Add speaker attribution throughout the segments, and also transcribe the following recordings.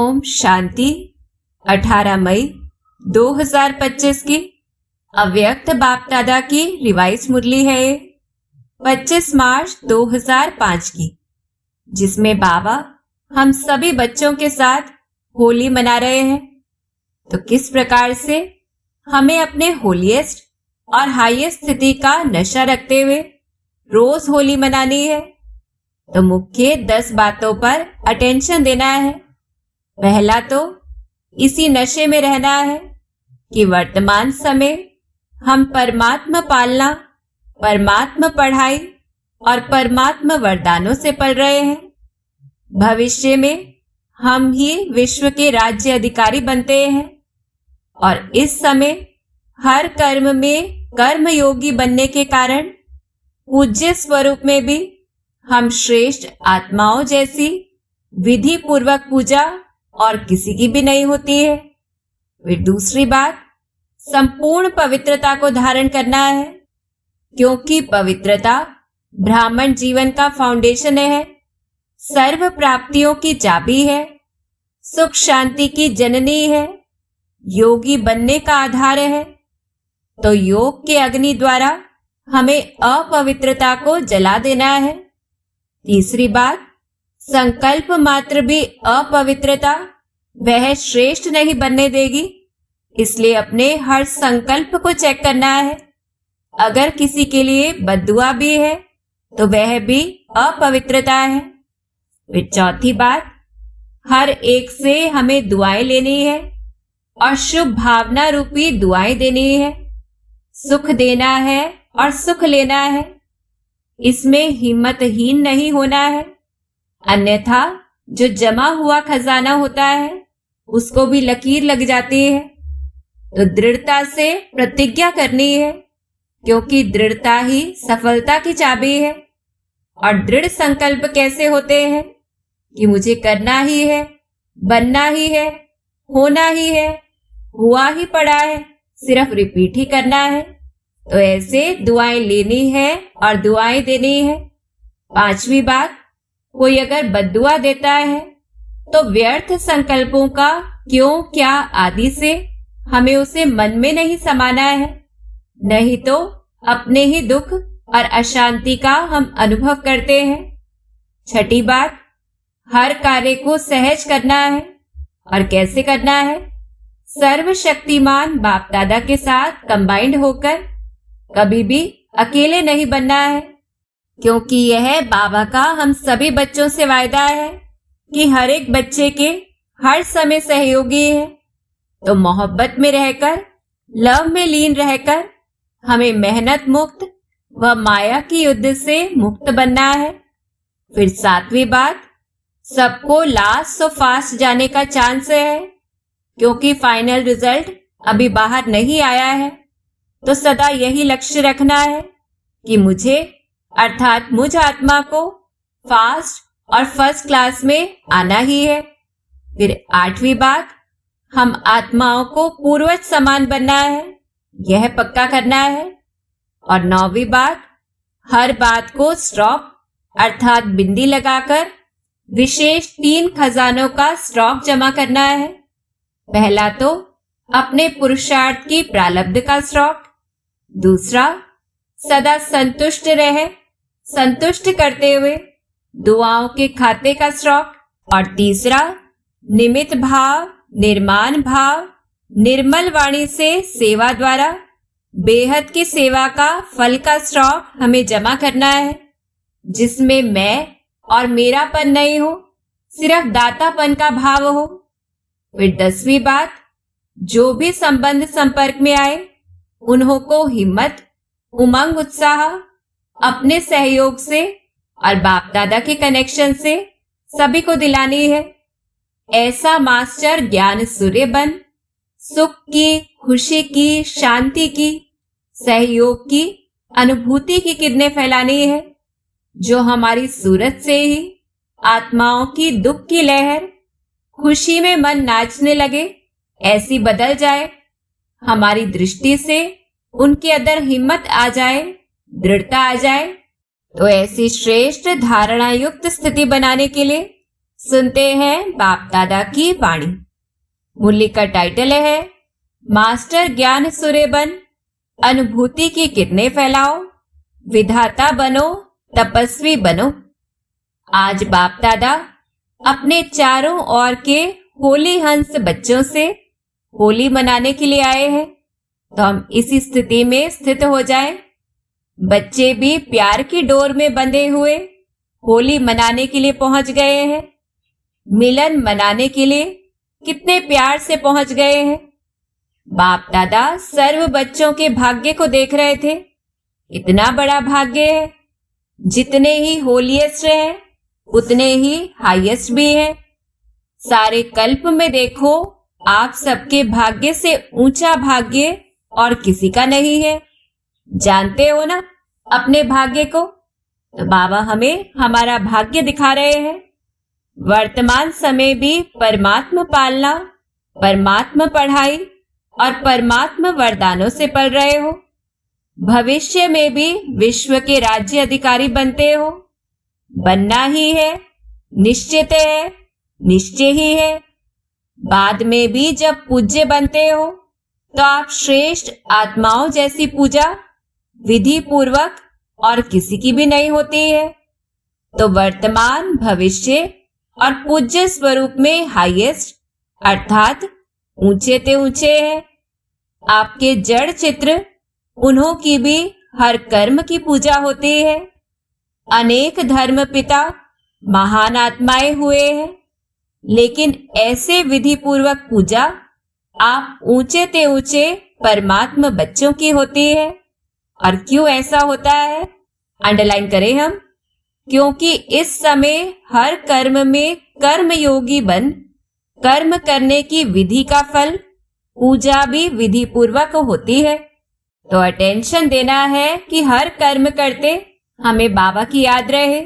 Speaker 1: ओम शांति। 18 मई 2025 की अव्यक्त बाप दादा की रिवाइज मुरली है ये 25 मार्च 2005 की, जिसमें बाबा हम सभी बच्चों के साथ होली मना रहे हैं। तो किस प्रकार से हमें अपने होलीएस्ट और हाईएस्ट स्थिति का नशा रखते हुए रोज होली मनानी है, तो मुख्य 10 बातों पर अटेंशन देना है। पहला तो इसी नशे में रहना है कि वर्तमान समय हम परमात्मा पालना, परमात्मा पढ़ाई और परमात्मा वरदानों से पल रहे हैं। भविष्य में हम ही विश्व के राज्य अधिकारी बनते हैं और इस समय हर कर्म में कर्मयोगी बनने के कारण पूज्य स्वरूप में भी हम श्रेष्ठ आत्माओं जैसी विधि पूर्वक पूजा और किसी की भी नहीं होती है। फिर दूसरी बात, संपूर्ण पवित्रता को धारण करना है, क्योंकि पवित्रता ब्राह्मण जीवन का फाउंडेशन है, सर्व प्राप्तियों की चाबी है, सुख शांति की जननी है, योगी बनने का आधार है। तो योग के अग्नि द्वारा हमें अपवित्रता को जला देना है। तीसरी बात, संकल्प मात्र भी अपवित्रता वह श्रेष्ठ नहीं बनने देगी, इसलिए अपने हर संकल्प को चेक करना है। अगर किसी के लिए बद्दुआ भी है तो वह भी अपवित्रता है। फिर चौथी बात, हर एक से हमें दुआएं लेनी है और शुभ भावना रूपी दुआएं देनी है। सुख देना है और सुख लेना है, इसमें हिम्मतहीन नहीं होना है, अन्यथा जो जमा हुआ खजाना होता है उसको भी लकीर लग जाती है। तो दृढ़ता से प्रतिज्ञा करनी है, क्योंकि दृढ़ता ही सफलता की चाबी है। और दृढ़ संकल्प कैसे होते हैं कि मुझे करना ही है, बनना ही है, होना ही है, हुआ ही पड़ा है, सिर्फ रिपीट ही करना है। तो ऐसे दुआएं लेनी है और दुआएं देनी है। पांचवी बात, कोई अगर बद्दुआ देता है तो व्यर्थ संकल्पों का क्यों क्या आदि से हमें उसे मन में नहीं समाना है, नहीं तो अपने ही दुख और अशांति का हम अनुभव करते हैं। छठी बात, हर कार्य को सहज करना है। और कैसे करना है? सर्वशक्तिमान बाप दादा के साथ कंबाइंड होकर, कभी भी अकेले नहीं बनना है, क्योंकि यह बाबा का हम सभी बच्चों से वायदा है कि हर एक बच्चे के हर समय सहयोगी है। तो मोहब्बत में रहकर, लव में लीन रहकर हमें मेहनत मुक्त व माया की युद्ध से मुक्त बनना है। फिर सातवीं बात, सबको लास्ट सो फास्ट जाने का चांस है, क्योंकि फाइनल रिजल्ट अभी बाहर नहीं आया है। तो सदा यही लक्ष्य रखना है कि मुझे अर्थात मुझ आत्मा को फास्ट और फर्स्ट क्लास में आना ही है। फिर आठवीं बात, हम आत्माओं को पूर्वज समान बनना है, यह पक्का करना है। और नौवीं बात, हर बात को स्टॉक अर्थात बिंदी लगाकर विशेष 3 खजानों का स्टॉक जमा करना है। पहला तो अपने पुरुषार्थ की प्रारब्ध का स्टॉक, दूसरा सदा संतुष्ट रहे, संतुष्ट करते हुए दुआओं के खाते का स्टॉक, और तीसरा निमित्त भाव, निर्माण भाव, निर्मल वाणी से सेवा द्वारा बेहद की सेवा का फल का स्टॉक हमें जमा करना है, जिसमें मैं और मेरापन नहीं हो, सिर्फ दातापन का भाव हो। फिर 10वीं बात, जो भी संबंध संपर्क में आए उन्हों को हिम्मत, उमंग, उत्साह अपने सहयोग से और बाप दादा के कनेक्शन से सभी को दिलानी है। ऐसा मास्टर ज्ञान सूर्य बन सुख की, खुशी की, शांति की, सहयोग की, अनुभूति की किरणें फैलानी है, जो हमारी सूरत से ही आत्माओं की दुख की लहर खुशी में मन नाचने लगे ऐसी बदल जाए, हमारी दृष्टि से उनके अंदर हिम्मत आ जाए, दृढ़ता आ जाए। तो ऐसी श्रेष्ठ धारणा युक्त स्थिति बनाने के लिए सुनते हैं बाप दादा की वाणी। मुरली का टाइटल है मास्टर ज्ञान सुरेबन, अनुभूति की किरणें फैलाओ, विधाता बनो, तपस्वी बनो। आज बाप दादा अपने चारों ओर के होली हंस बच्चों से होली मनाने के लिए आए हैं, तो हम इसी स्थिति में स्थित हो जाएं। बच्चे भी प्यार की डोर में बंधे हुए होली मनाने के लिए पहुंच गए हैं। मिलन मनाने के लिए कितने प्यार से पहुंच गए हैं। बाप दादा सर्व बच्चों के भाग्य को देख रहे थे। इतना बड़ा भाग्य है, जितने ही होलीएस्ट हैं उतने ही हाईएस्ट भी हैं। सारे कल्प में देखो, आप सबके भाग्य से ऊंचा भाग्य और किसी का नहीं है। जानते हो ना अपने भाग्य को? तो बाबा हमें हमारा भाग्य दिखा रहे हैं। वर्तमान समय भी परमात्मा पालना, परमात्मा पढ़ाई और परमात्मा वरदानों से पल रहे हो। भविष्य में भी विश्व के राज्य अधिकारी बनते हो, बनना ही है, निश्चित है, निश्चय ही है। बाद में भी जब पूज्य बनते हो तो आप श्रेष्ठ आत्माओं जैसी पूजा विधि पूर्वक और किसी की भी नहीं होती है। तो वर्तमान, भविष्य और पूज्य स्वरूप में हाईएस्ट अर्थात ऊंचे ते ऊंचे है। आपके जड़ चित्र, उन्हों की भी हर कर्म की पूजा होती है। अनेक धर्म पिता महान आत्माएं हुए हैं, लेकिन ऐसे विधि पूर्वक पूजा आप ऊंचे ते ऊंचे परमात्मा बच्चों की होती है। और क्यों ऐसा होता है? अंडरलाइन करें हम, क्योंकि इस समय हर कर्म में कर्म योगी बन कर्म करने की विधि का फल पूजा भी विधि पूर्वक होती है। तो अटेंशन देना है कि हर कर्म करते हमें बाबा की याद रहे।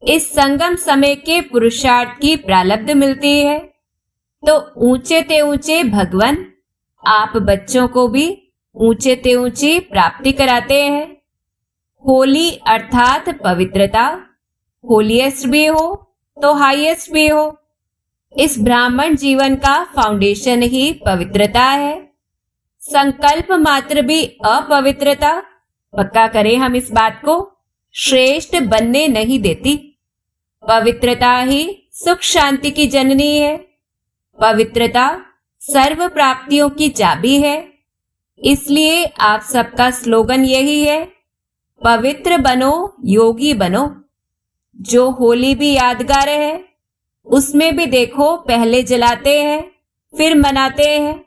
Speaker 1: इस संगम समय के पुरुषार्थ की प्रारब्ध मिलती है। तो ऊंचे ते ऊंचे भगवान आप बच्चों को भी ऊंचे ते ऊंची प्राप्ति कराते हैं। होली अर्थात पवित्रता, होलीएस्ट भी हो तो हाईएस्ट भी हो। इस ब्राह्मण जीवन का फाउंडेशन ही पवित्रता है। संकल्प मात्र भी अपवित्रता, पक्का करें हम इस बात को, श्रेष्ठ बनने नहीं देती। पवित्रता ही सुख शांति की जननी है। पवित्रता सर्व प्राप्तियों की चाबी है। इसलिए आप सबका स्लोगन यही है, पवित्र बनो, योगी बनो। जो होली भी यादगार है, उसमें भी देखो पहले जलाते हैं फिर मनाते हैं।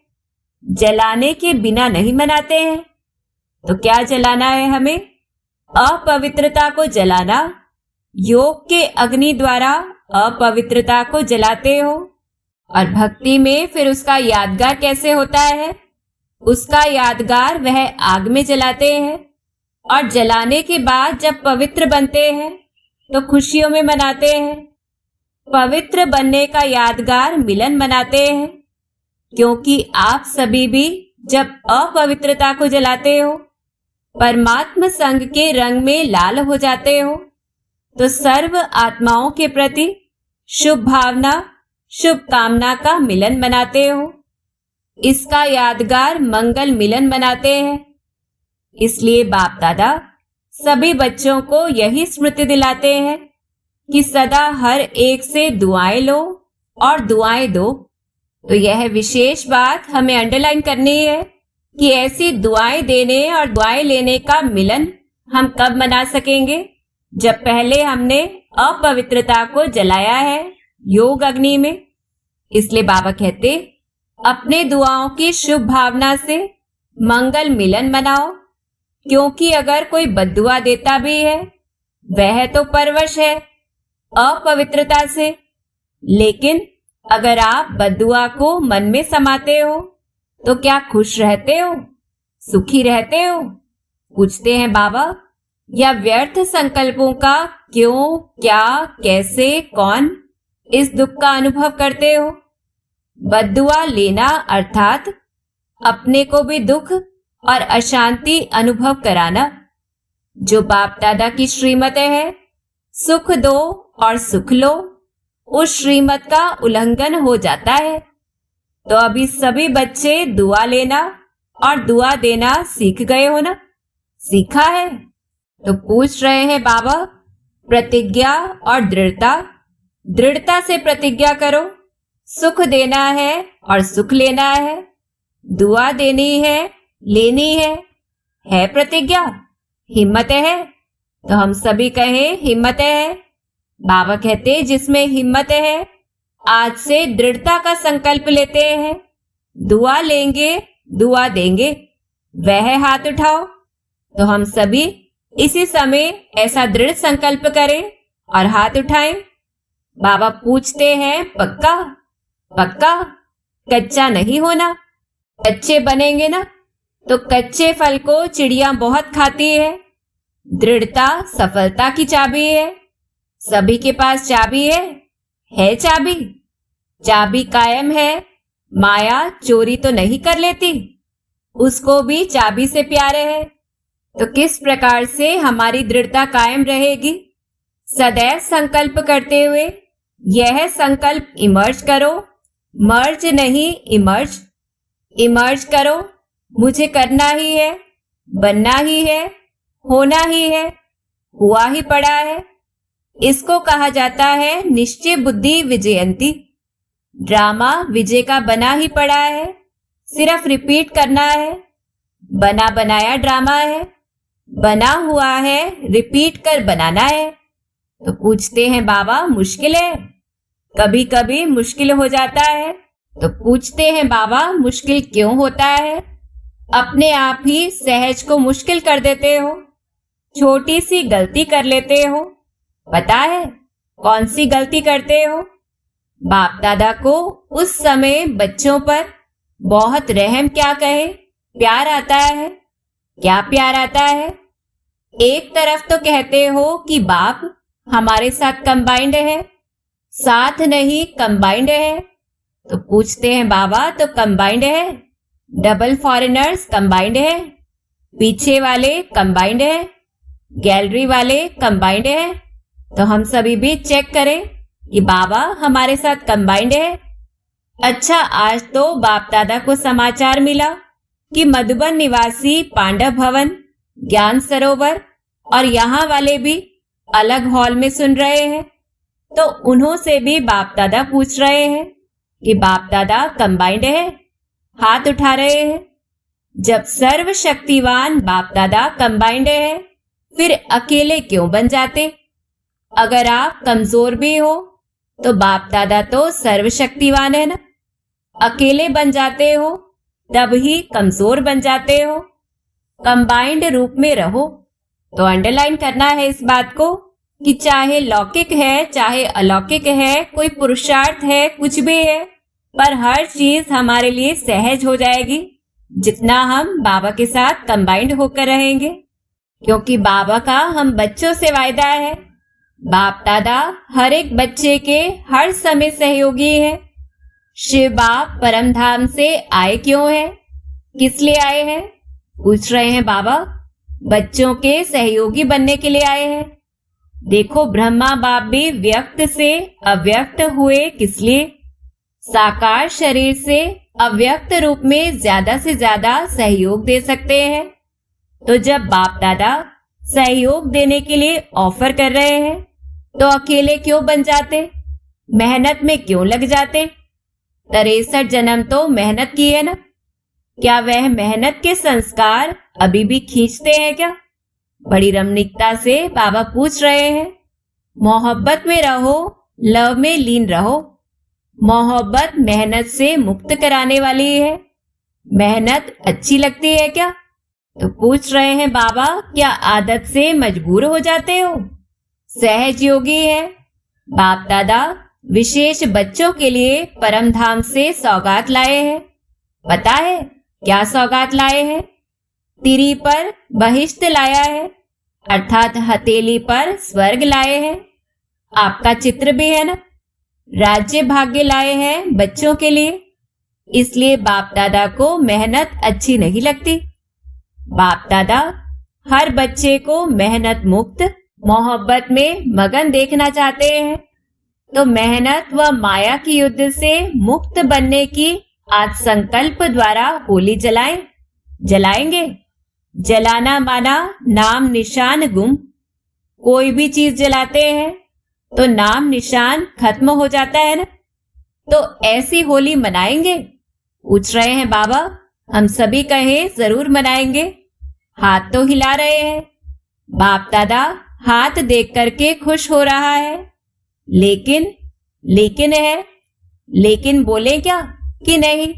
Speaker 1: जलाने के बिना नहीं मनाते हैं। तो क्या जलाना है हमें? अपवित्रता को जलाना। योग के अग्नि द्वारा अपवित्रता को जलाते हो। और भक्ति में फिर उसका यादगार कैसे होता है? उसका यादगार वह आग में जलाते हैं, और जलाने के बाद जब पवित्र बनते हैं तो खुशियों में मनाते हैं। पवित्र बनने का यादगार मिलन मनाते हैं, क्योंकि आप सभी भी जब अपवित्रता को जलाते हो, परमात्मा संग के रंग में लाल हो जाते हो, तो सर्व आत्माओं के प्रति शुभ भावना, शुभ कामना का मिलन मनाते हो। इसका यादगार मंगल मिलन मनाते हैं। इसलिए बाप दादा सभी बच्चों को यही स्मृति दिलाते हैं कि सदा हर एक से दुआएं लो और दुआएं दो। तो यह विशेष बात हमें अंडरलाइन करनी है कि ऐसी दुआएं देने और दुआएं लेने का मिलन हम कब मना सकेंगे? जब पहले हमने अपवित्रता को जलाया है योग अग्नि में। इसलिए बाबा कहते, अपने दुआओं की शुभ भावना से मंगल मिलन मनाओ, क्योंकि अगर कोई बद्दुआ देता भी है वह तो परवश है अपवित्रता से, लेकिन अगर आप बद्दुआ को मन में समाते हो तो क्या खुश रहते हो, सुखी रहते हो? पूछते हैं बाबा, या व्यर्थ संकल्पों का क्यों, क्या, कैसे, कौन इस दुख का अनुभव करते हो? बद्दुआ लेना अर्थात अपने को भी दुख और अशांति अनुभव कराना। जो बाप दादा की श्रीमत है, सुख दो और सुख लो, उस श्रीमत का उल्लंघन हो जाता है। तो अभी सभी बच्चे दुआ लेना और दुआ देना सीख गए हो ना? सीखा है? तो पूछ रहे हैं बाबा, प्रतिज्ञा और दृढ़ता। दृढ़ता से प्रतिज्ञा करो, सुख देना है और सुख लेना है, दुआ देनी है, लेनी है प्रतिज्ञा? हिम्मत है? तो हम सभी कहें हिम्मत है। बाबा कहते जिसमें हिम्मत है, आज से दृढ़ता का संकल्प लेते हैं, दुआ लेंगे, दुआ देंगे। वह हाथ उठाओ। तो हम सभी इसी समय ऐसा दृढ़ संकल्प करें और हाथ उठाएं। बाबा पूछते हैं, पक्का? पक्का? कच्चा नहीं होना। कच्चे बनेंगे ना तो कच्चे फल को चिड़िया बहुत खाती है। दृढ़ता सफलता की चाबी है। सभी के पास चाबी है चाबी। चाबी कायम है, माया चोरी तो नहीं कर लेती, उसको भी चाबी से प्यार है। तो किस प्रकार से हमारी दृढ़ता कायम रहेगी? सदैव संकल्प करते हुए। यह संकल्प इमर्ज करो, मर्ज नहीं इमर्ज। इमर्ज करो, मुझे करना ही है, बनना ही है, होना ही है, हुआ ही पड़ा है। इसको कहा जाता है निश्चय बुद्धि विजयंती। ड्रामा विजय का बना ही पड़ा है, सिर्फ रिपीट करना है। बना बनाया ड्रामा है, बना हुआ है, रिपीट कर बनाना है। तो पूछते हैं बाबा, मुश्किल है? कभी कभी मुश्किल हो जाता है। तो पूछते हैं बाबा, मुश्किल क्यों होता है? अपने आप ही सहज को मुश्किल कर देते हो, छोटी सी गलती कर लेते हो। पता है कौन सी गलती करते हो? बाप दादा को उस समय बच्चों पर बहुत रहम क्या कहे, प्यार आता है। क्या प्यार आता है? एक तरफ तो कहते हो कि बाप हमारे साथ कंबाइंड है, साथ नहीं कंबाइंड है। तो पूछते हैं बाबा, तो कंबाइंड है? डबल फॉरेनर्स कंबाइंड है, पीछे वाले कंबाइंड है, गैलरी वाले कंबाइंड है। तो हम सभी भी चेक करें कि बाबा हमारे साथ कंबाइंड है। अच्छा, आज तो बाप दादा को समाचार मिला कि मधुबन निवासी पांडव भवन, ज्ञान सरोवर और यहाँ वाले भी अलग हॉल में सुन रहे हैं। तो उन्हों से भी बाप दादा पूछ रहे हैं कि बाप दादा कंबाइंड है? हाथ उठा रहे हैं। जब सर्वशक्तिवान बाप दादा कंबाइंड है, फिर अकेले क्यों बन जाते? अगर आप कमजोर भी हो तो बाप दादा तो सर्वशक्तिवान है ना। अकेले बन जाते हो तब ही कमजोर बन जाते हो। कंबाइंड रूप में रहो। तो अंडरलाइन करना है इस बात को कि चाहे लौकिक है चाहे अलौकिक है, कोई पुरुषार्थ है, कुछ भी है, पर हर चीज हमारे लिए सहज हो जाएगी जितना हम बाबा के साथ कंबाइंड होकर रहेंगे। क्योंकि बाबा का हम बच्चों से वायदा है। बाप दादा हर एक बच्चे के हर समय सहयोगी है। शिव बाप परम धाम से आए क्यों है, किस लिए आए हैं? पूछ रहे हैं बाबा। बच्चों के सहयोगी बनने के लिए आए हैं। देखो, ब्रह्मा बाप भी व्यक्त से अव्यक्त हुए किस लिए? साकार शरीर से अव्यक्त रूप में ज्यादा से ज्यादा सहयोग दे सकते हैं। तो जब बाप दादा सहयोग देने के लिए ऑफर कर रहे हैं तो अकेले क्यों बन जाते? मेहनत में क्यों लग जाते? 63 जन्म तो मेहनत की है ना। क्या वह मेहनत के संस्कार अभी भी खींचते हैं क्या? बड़ी रमणीकता से बाबा पूछ रहे हैं। मोहब्बत में रहो, लव में लीन रहो। मोहब्बत मेहनत से मुक्त कराने वाली है। मेहनत अच्छी लगती है क्या? तो पूछ रहे हैं बाबा, क्या आदत से मजबूर हो जाते हो? सहज योगी है। बाप दादा विशेष बच्चों के लिए परम धाम से सौगात लाए हैं। पता है क्या सौगात लाए हैं? तिरी पर बहिष्ट लाया है, अर्थात हथेली पर स्वर्ग लाए हैं। आपका चित्र भी है ना। राज्य भाग्य लाए हैं बच्चों के लिए। इसलिए बाप दादा को मेहनत अच्छी नहीं लगती। बाप दादा हर बच्चे को मेहनत मुक्त, मोहब्बत में मगन देखना चाहते हैं। तो मेहनत व माया की युद्ध से मुक्त बनने की आज संकल्प द्वारा होली जलाएंगे। जलाना माना नाम निशान गुम। कोई भी चीज जलाते हैं तो नाम निशान खत्म हो जाता है ना। तो ऐसी होली मनाएंगे? पूछ रहे हैं बाबा। हम सभी कहें जरूर मनाएंगे। हाथ तो हिला रहे हैं। बाप दादा हाथ देख करके खुश हो रहा है। लेकिन बोले क्या कि नहीं?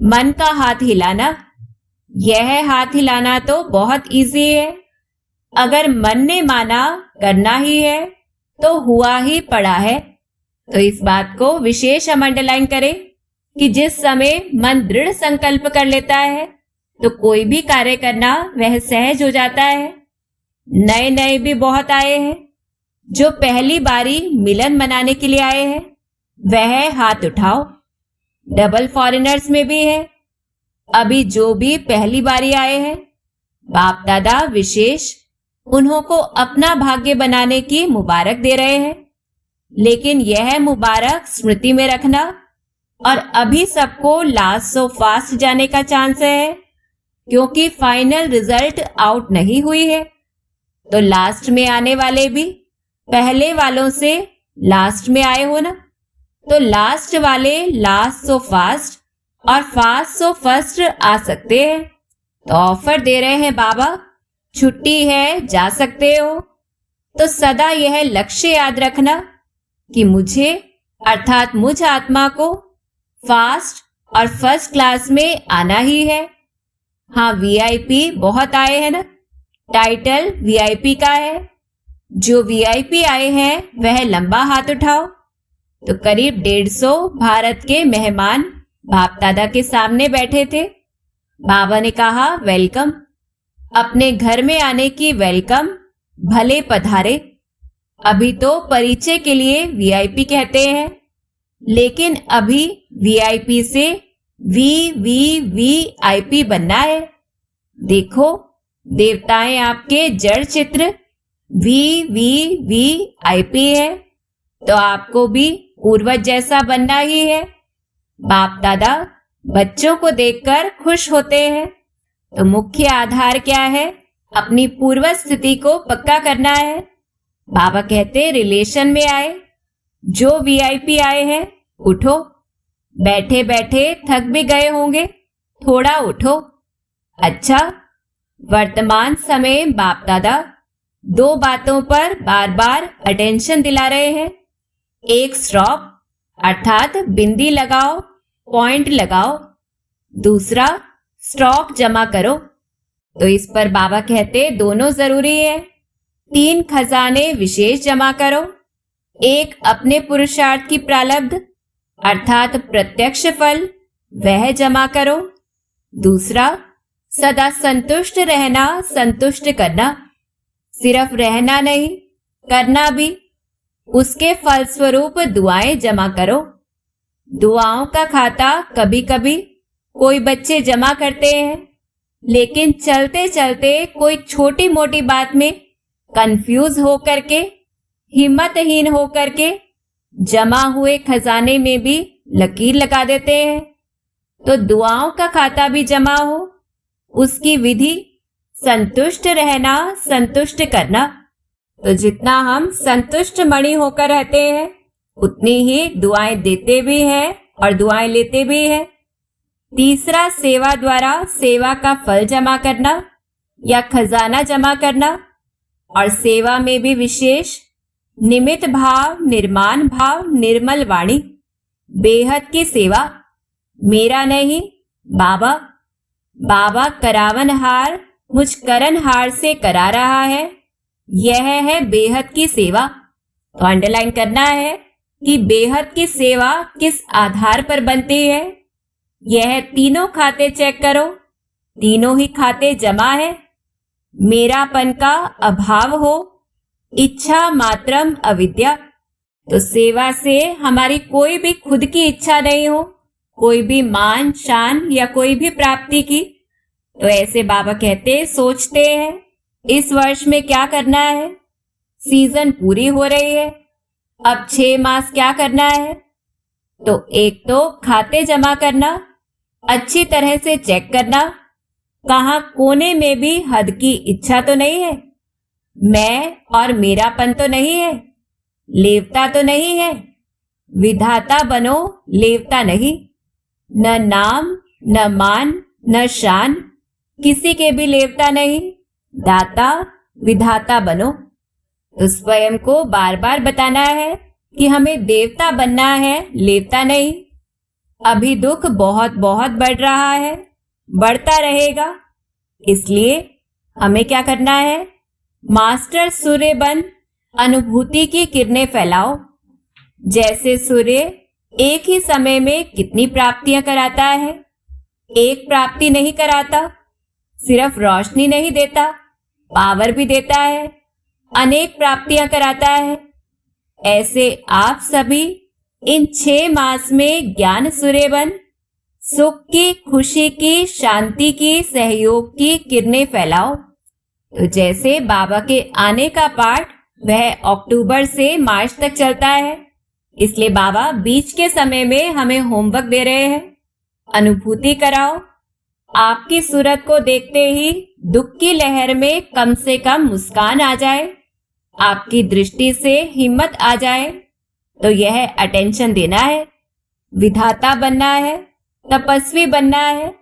Speaker 1: मन का हाथ हिलाना, यह हाथ हिलाना तो बहुत इजी है। अगर मन ने माना करना ही है तो हुआ ही पड़ा है। तो इस बात को विशेष हम अंडरलाइन करें कि जिस समय मन दृढ़ संकल्प कर लेता है तो कोई भी कार्य करना वह सहज हो जाता है। नए भी बहुत आए हैं। जो पहली बारी मिलन मनाने के लिए आए हैं वह हाथ उठाओ। डबल फॉरेनर्स में भी है। अभी जो भी पहली बारी आए हैं, बाप दादा विशेष उन्हों को अपना भाग्य बनाने की मुबारक दे रहे हैं। लेकिन यह मुबारक स्मृति में रखना। और अभी सबको लास्ट सो फास्ट जाने का चांस है, क्योंकि फाइनल रिजल्ट आउट नहीं हुई है। तो लास्ट में आने वाले भी पहले वालों से लास्ट में आए हो ना। तो लास्ट वाले लास्ट सो फास्ट और फास्ट सो फर्स्ट आ सकते हैं। तो ऑफर दे रहे हैं बाबा, छुट्टी है, जा सकते हो। तो सदा यह लक्ष्य याद रखना कि मुझे अर्थात मुझ आत्मा को फास्ट और फर्स्ट क्लास में आना ही है। हाँ, वीआईपी बहुत आए हैं ना। टाइटल वीआईपी का है। जो वीआईपी आए हैं वह लंबा हाथ उठाओ। तो करीब 150 भारत के मेहमान बाप दादा के सामने बैठे थे। बाबा ने कहा, वेलकम। अपने घर में आने की वेलकम, भले पधारे। अभी तो परिचय के लिए वीआईपी कहते हैं, लेकिन अभी वीआईपी से वीवीवीआईपी बनना है। देखो, देवताएं आपके जड़ चित्र वीवीवीआईपी है, तो आपको भी पूर्वज जैसा बनना ही है। बाप दादा बच्चों को देखकर खुश होते हैं। तो मुख्य आधार क्या है? अपनी पूर्व स्थिति को पक्का करना है। बाबा कहते रिलेशन में आए। जो वीआईपी आए हैं, उठो। बैठे बैठे थक भी गए होंगे, थोड़ा उठो। अच्छा, वर्तमान समय बाप दादा 2 बातों पर बार बार अटेंशन दिला रहे हैं। एक स्ट्रॉप अर्थात बिंदी लगाओ, पॉइंट लगाओ। दूसरा स्टॉक जमा करो। तो इस पर बाबा कहते दोनों जरूरी है। 3 खजाने विशेष जमा करो। एक अपने पुरुषार्थ की प्रारब्ध अर्थात प्रत्यक्ष फल, वह जमा करो। दूसरा सदा संतुष्ट रहना, संतुष्ट करना। सिर्फ रहना नहीं, करना भी। उसके फलस्वरूप दुआएं जमा करो। दुआओं का खाता कभी कभी कोई बच्चे जमा करते हैं, लेकिन चलते चलते कोई छोटी मोटी बात में कंफ्यूज हो करके, हिम्मतहीन हो करके जमा हुए खजाने में भी लकीर लगा देते हैं। तो दुआओं का खाता भी जमा हो। उसकी विधि संतुष्ट रहना, संतुष्ट करना। तो जितना हम संतुष्ट मणि होकर रहते हैं, उतनी ही दुआएं देते भी हैं और दुआएं लेते भी हैं। तीसरा सेवा द्वारा सेवा का फल जमा करना या खजाना जमा करना। और सेवा में भी विशेष निमित्त भाव, निर्माण भाव, निर्मल वाणी, बेहद की सेवा। मेरा नहीं, बाबा। बाबा करावनहार मुझ करनहार से करा रहा है। यह है बेहद की सेवा। तो अंडरलाइन करना है कि बेहद की सेवा किस आधार पर बनती है। यह तीनों खाते चेक करो, तीनों ही खाते जमा है। मेरापन का अभाव हो, इच्छा मात्रम अविद्या। तो सेवा से हमारी कोई भी खुद की इच्छा नहीं हो, कोई भी मान शान या कोई भी प्राप्ति की। तो ऐसे बाबा कहते सोचते हैं इस वर्ष में क्या करना है। सीजन पूरी हो रही है, अब 6 मास क्या करना है? तो एक तो खाते जमा करना, अच्छी तरह से चेक करना, कहाँ कोने में भी हद की इच्छा तो नहीं है, मैं और मेरापन तो नहीं है, लेवता तो नहीं है। विधाता बनो, लेवता नहीं। न नाम, न मान, न शान, किसी के भी लेवता नहीं। दाता, विधाता बनो। तो स्वयं को बार बार बताना है कि हमें देवता बनना है, लेवता नहीं। अभी दुख बहुत बहुत बढ़ रहा है, बढ़ता रहेगा, इसलिए हमें क्या करना है? मास्टर सूर्य बन अनुभूति की किरणें फैलाओ। जैसे सूर्य एक ही समय में कितनी प्राप्तियां कराता है, एक प्राप्ति नहीं कराता, सिर्फ रोशनी नहीं देता, पावर भी देता है, अनेक प्राप्तियां कराता है। ऐसे आप सभी इन 6 मास में ज्ञान सूर्य बन सुख की, खुशी की, शांति की, सहयोग की किरणें फैलाओ। तो जैसे बाबा के आने का पाठ वह अक्टूबर से मार्च तक चलता है, इसलिए बाबा बीच के समय में हमें होमवर्क दे रहे हैं। अनुभूति कराओ। आपकी सूरत को देखते ही दुख की लहर में कम से कम मुस्कान आ जाए, आपकी दृष्टि से हिम्मत आ जाए। तो यह अटेंशन देना है। विधाता बनना है, तपस्वी बनना है।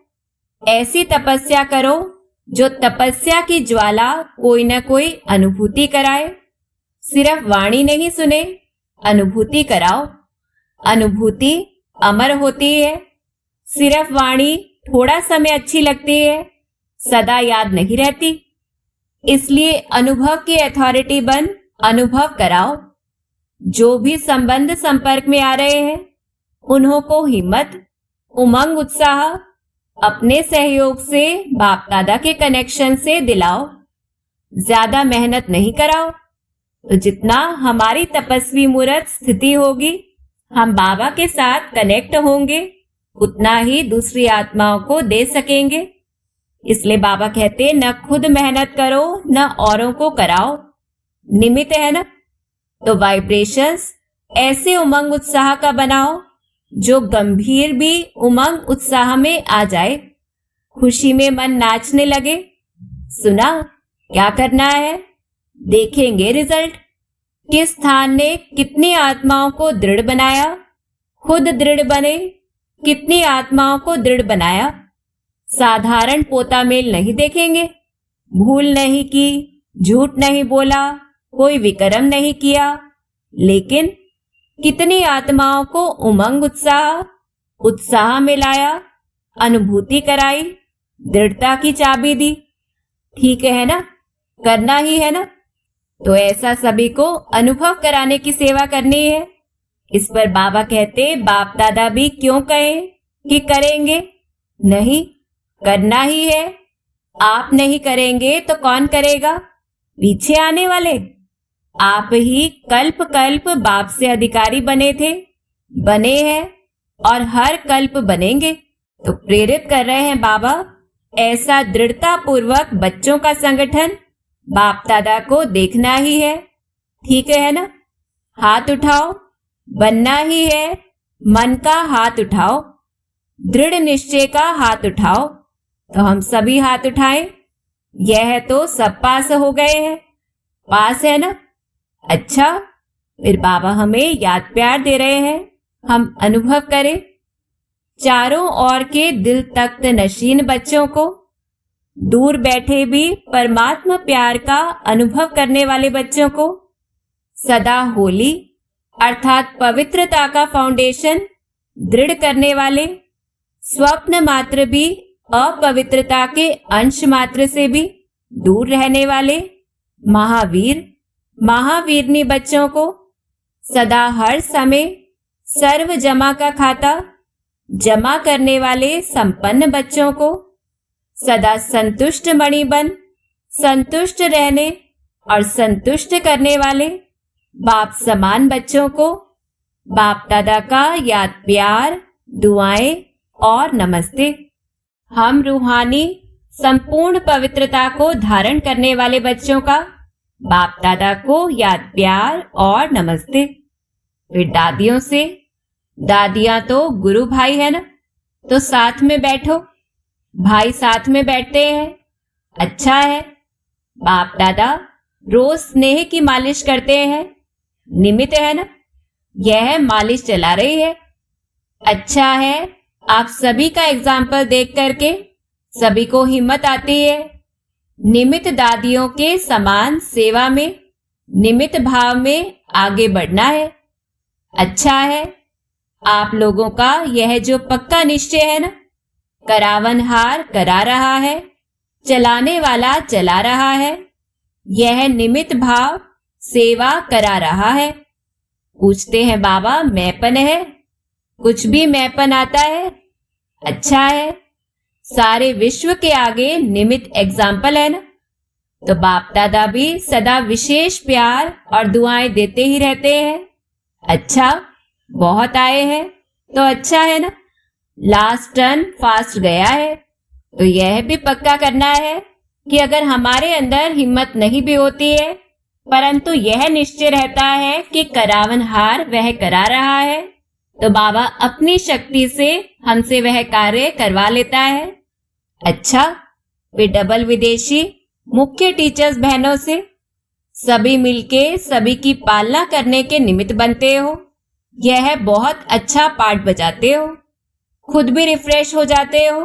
Speaker 1: ऐसी तपस्या करो जो तपस्या की ज्वाला कोई न कोई अनुभूति कराए। सिर्फ वाणी नहीं सुने, अनुभूति कराओ। अनुभूति अमर होती है। सिर्फ वाणी थोड़ा समय अच्छी लगती है, सदा याद नहीं रहती। इसलिए अनुभव की अथॉरिटी बन अनुभव कराओ। जो भी संबंध संपर्क में आ रहे हैं, उन्हों को हिम्मत, उमंग, उत्साह अपने सहयोग से बाप दादा के कनेक्शन से दिलाओ। ज्यादा मेहनत नहीं कराओ। तो जितना हमारी तपस्वी मूर्त स्थिति होगी, हम बाबा के साथ कनेक्ट होंगे, उतना ही दूसरी आत्माओं को दे सकेंगे। इसलिए बाबा कहते न खुद मेहनत करो, न औरों को कराओ। निमित्त है ना? तो वाइब्रेशंस ऐसे उमंग उत्साह का बनाओ जो गंभीर भी उमंग उत्साह में आ जाए, खुशी में मन नाचने लगे। सुना? क्या करना है? देखेंगे रिजल्ट। किस स्थान ने कितनी आत्माओं को दृढ़ बनाया, खुद दृढ़ बने, कितनी आत्माओं को दृढ़ बनाया। साधारण पोता मेल नहीं देखेंगे, भूल नहीं की, झूठ नहीं बोला, कोई विक्रम नहीं किया, लेकिन कितनी आत्माओं को उमंग उत्साह में लाया, अनुभूति कराई, दृढ़ता की चाबी दी। ठीक है ना? करना ही है ना? तो ऐसा सभी को अनुभव कराने की सेवा करनी है। इस पर बाबा कहते बाप दादा भी क्यों कहें कि करेंगे? नहीं, करना ही है। आप नहीं करेंगे तो कौन करेगा? पीछे आने वाले। आप ही कल्प कल्प बाप से अधिकारी बने थे, बने हैं और हर कल्प बनेंगे। तो प्रेरित कर रहे हैं बाबा ऐसा दृढ़ता पूर्वक बच्चों का संगठन बाप दादा को देखना ही है। ठीक है ना? हाथ उठाओ। बनना ही है। मन का हाथ उठाओ, दृढ़ निश्चय का हाथ उठाओ। तो हम सभी हाथ उठाएं। यह तो सब पास हो गए हैं। पास है ना? अच्छा, फिर बाबा हमें याद प्यार दे रहे हैं, हम अनुभव करें। चारों ओर के दिल तख्त नशीन बच्चों को, दूर बैठे भी परमात्मा प्यार का अनुभव करने वाले बच्चों को, सदा होली अर्थात पवित्रता का फाउंडेशन दृढ़ करने वाले, स्वप्न मात्र भी अपवित्रता के अंश मात्र से भी दूर रहने वाले महावीर महावीरनी बच्चों को, सदा हर समय सर्व जमा का खाता जमा करने वाले संपन्न बच्चों को, सदा संतुष्ट मणि बन संतुष्ट रहने और संतुष्ट करने वाले बाप समान बच्चों को, बाप दादा का याद प्यार, दुआएं और नमस्ते। हम रूहानी संपूर्ण पवित्रता को धारण करने वाले बच्चों का बाप दादा को याद प्यार और नमस्ते। फिर दादियों से, दादियां तो गुरु भाई है ना, तो साथ में बैठो, भाई साथ में बैठते हैं, अच्छा है। बाप दादा रोज स्नेह की मालिश करते हैं, निमित्त है ना, यह मालिश चला रही है, अच्छा है। आप सभी का एग्जाम्पल देख करके सभी को हिम्मत आती है। निमित्त दादियों के समान सेवा में, निमित्त भाव में आगे बढ़ना है, अच्छा है। आप लोगों का यह जो पक्का निश्चय है ना, करावनहार करा रहा है, चलाने वाला चला रहा है, यह निमित्त भाव सेवा करा रहा है। पूछते हैं बाबा मैंपन है, कुछ भी मैंपन आता है, अच्छा है। सारे विश्व के आगे निमित्त एग्जाम्पल है ना, तो बाप दादा भी सदा विशेष प्यार और दुआएं देते ही रहते हैं, अच्छा। बहुत आए हैं तो अच्छा है ना, लास्ट टर्न फास्ट गया है, तो यह भी पक्का करना है कि अगर हमारे अंदर हिम्मत नहीं भी होती है, परंतु यह निश्चय रहता है कि करावनहार वह करा रहा है, तो बाबा अपनी शक्ति से हमसे वह कार्य करवा लेता है, अच्छा। वे डबल विदेशी मुख्य टीचर्स बहनों से सभी मिलके सभी की पालना करने के निमित्त बनते हो, यह बहुत अच्छा पार्ट बजाते हो, खुद भी रिफ्रेश हो जाते हो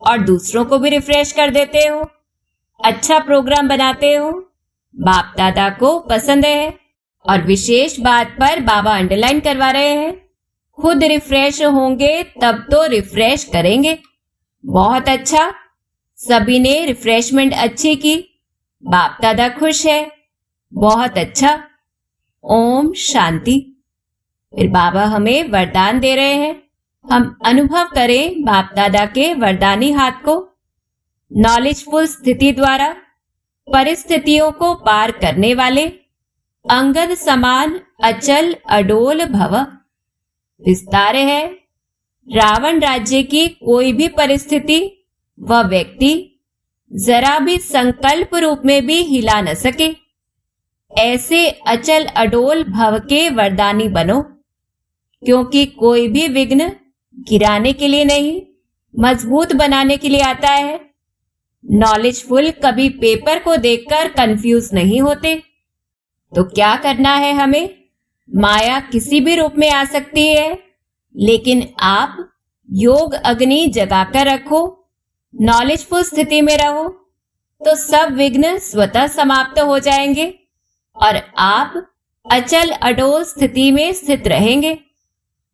Speaker 1: और दूसरों को भी रिफ्रेश कर देते हो, अच्छा प्रोग्राम बनाते हो, बाप दादा को पसंद है। और विशेष बात पर बाबा अंडरलाइन करवा रहे हैं, खुद रिफ्रेश होंगे तब तो रिफ्रेश करेंगे, बहुत अच्छा। सभी ने रिफ्रेशमेंट अच्छी की, बाप दादा खुश है, बहुत अच्छा। ओम शांति। फिर बाबा हमें वरदान दे रहे हैं, हम अनुभव करें बाप दादा के वरदानी हाथ को। नॉलेजफुल स्थिति द्वारा परिस्थितियों को पार करने वाले अंगद समान अचल अडोल भव। विस्तार है, रावण राज्य की कोई भी परिस्थिति व व्यक्ति जरा भी संकल्प रूप में भी हिला न सके, ऐसे अचल अडोल भव के वरदानी बनो, क्योंकि कोई भी विघ्न गिराने के लिए नहीं, मजबूत बनाने के लिए आता है। नॉलेजफुल कभी पेपर को देखकर कंफ्यूज नहीं होते। तो क्या करना है हमें? माया किसी भी रूप में आ सकती है, लेकिन आप योग अग्नि जगाकर रखो, नॉलेजफुल स्थिति में रहो, तो सब विघ्न स्वतः समाप्त हो जाएंगे और आप अचल अडोल स्थिति में स्थित रहेंगे।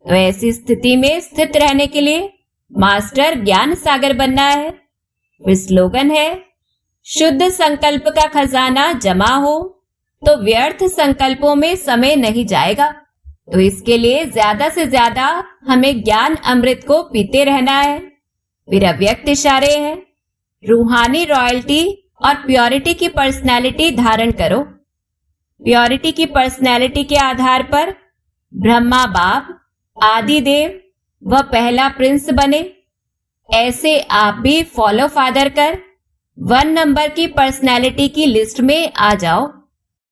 Speaker 1: तो ऐसी स्थिति में स्थित रहने के लिए मास्टर ज्ञान सागर बनना है। फिर स्लोगन है, शुद्ध संकल्प का खजाना जमा हो तो व्यर्थ संकल्पों में समय नहीं जाएगा। तो इसके लिए ज्यादा से ज्यादा हमें ज्ञान अमृत को पीते रहना है। फिर अव्यक्त इशारे हैं, रूहानी रॉयल्टी और प्योरिटी की पर्सनैलिटी धारण करो। प्योरिटी की पर्सनैलिटी के आधार पर ब्रह्मा बाप, आदि देव व पहला प्रिंस बने। ऐसे आप भी फॉलो फादर कर 1 नंबर की पर्सनैलिटी की लिस्ट में आ जाओ,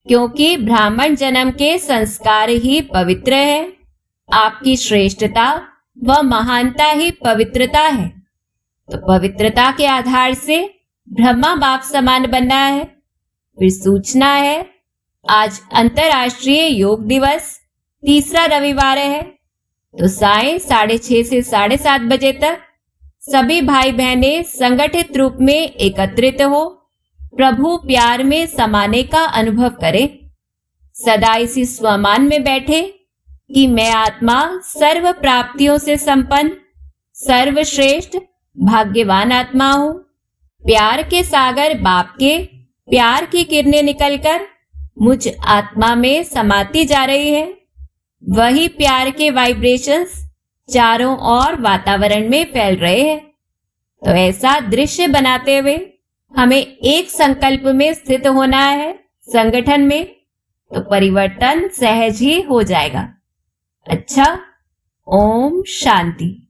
Speaker 1: क्योंकि ब्राह्मण जन्म के संस्कार ही पवित्र है। आपकी श्रेष्ठता व महानता ही पवित्रता है। तो पवित्रता के आधार से ब्रह्मा बाप समान बनना है। फिर सूचना है, आज अंतर्राष्ट्रीय योग दिवस, तीसरा रविवार है, तो सायं 6:30 से 7:30 बजे तक सभी भाई बहनें संगठित रूप में एकत्रित हो प्रभु प्यार में समाने का अनुभव करें। सदा इसी स्वमान में बैठे कि मैं आत्मा सर्व प्राप्तियों से संपन्न, सर्वश्रेष्ठ भाग्यवान आत्मा हूँ। प्यार के सागर बाप के प्यार की किरणें निकलकर मुझ आत्मा में समाती जा रही है। वही प्यार के वाइब्रेशंस चारों ओर वातावरण में फैल रहे हैं। तो ऐसा दृश्य बनाते हुए हमें एक संकल्प में स्थित होना है संगठन में, तो परिवर्तन सहज ही हो जाएगा। अच्छा, ओम शांति।